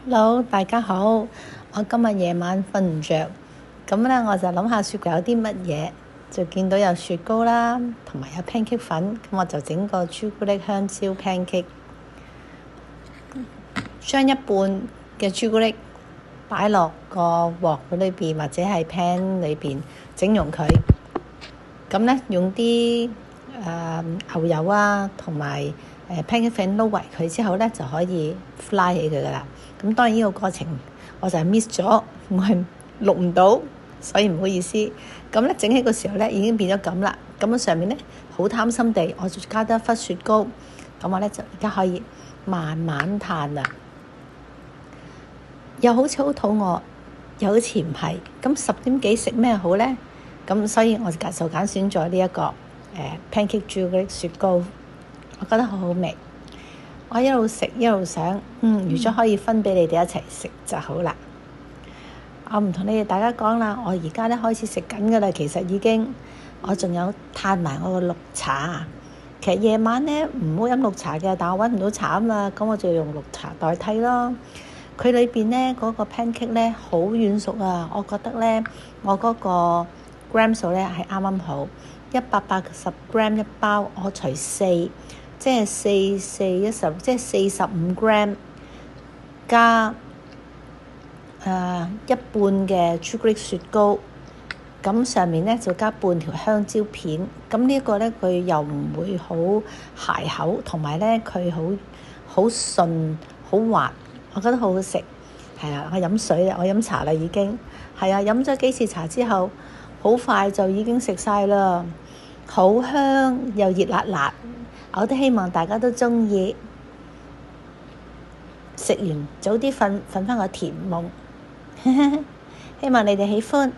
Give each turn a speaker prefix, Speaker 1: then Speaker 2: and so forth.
Speaker 1: Hello，大家好。我今日夜晚瞓唔着，咁咧我就諗下雪櫃有啲乜嘢，就見到有雪糕啦，同埋有 pancake 粉，咁我就整個朱古力香蕉 pancake，將一半嘅朱古力擺落個鑊裏邊或者係 pan 裏邊整溶佢，咁咧用啲牛油啊同埋pancake 粉撈勻佢之後咧就可以 fry 起佢噶啦。咁當然呢個過程我就係 miss 咗，我係錄唔到，所以唔好意思。咁咧整起個時候咧已經變咗咁啦。咁上面咧好貪心地，我就加多一忽雪糕。咁我咧就而家可以慢慢嘆啦。又好似好肚餓，又好似唔係。咁10點幾食咩好咧？咁所以我就揀選咗呢一個pancake 朱古力雪糕，我覺得好好味。我一路食一路想，預咗可以分俾你哋一齊食就好啦。我唔同你哋大家講啦，我而家咧開始食緊噶啦，其實已經，我仲有嘆埋我個綠茶。其實夜晚咧唔好飲綠茶嘅，但我揾唔到茶啊嘛，咁我就用綠茶代替咯。佢裏邊咧嗰個 pancake 咧好軟熟啊，我覺得咧我嗰個 gram 數咧係啱啱好，180 gram 一包，我除4。即係4×4=10，即係45 gram 加一半嘅朱古力雪糕，咁上面咧就加半條香蕉片。咁呢一個咧佢又唔會好鞋口，同埋咧佢好順好滑，我覺得好好食。係啊，我飲水啦，我飲茶啦已經。係啊，飲咗幾次茶之後，好快就已經食晒啦，好香又熱辣辣。我都希望大家都鍾意，食完早啲瞓返個甜夢。希望你哋喜歡。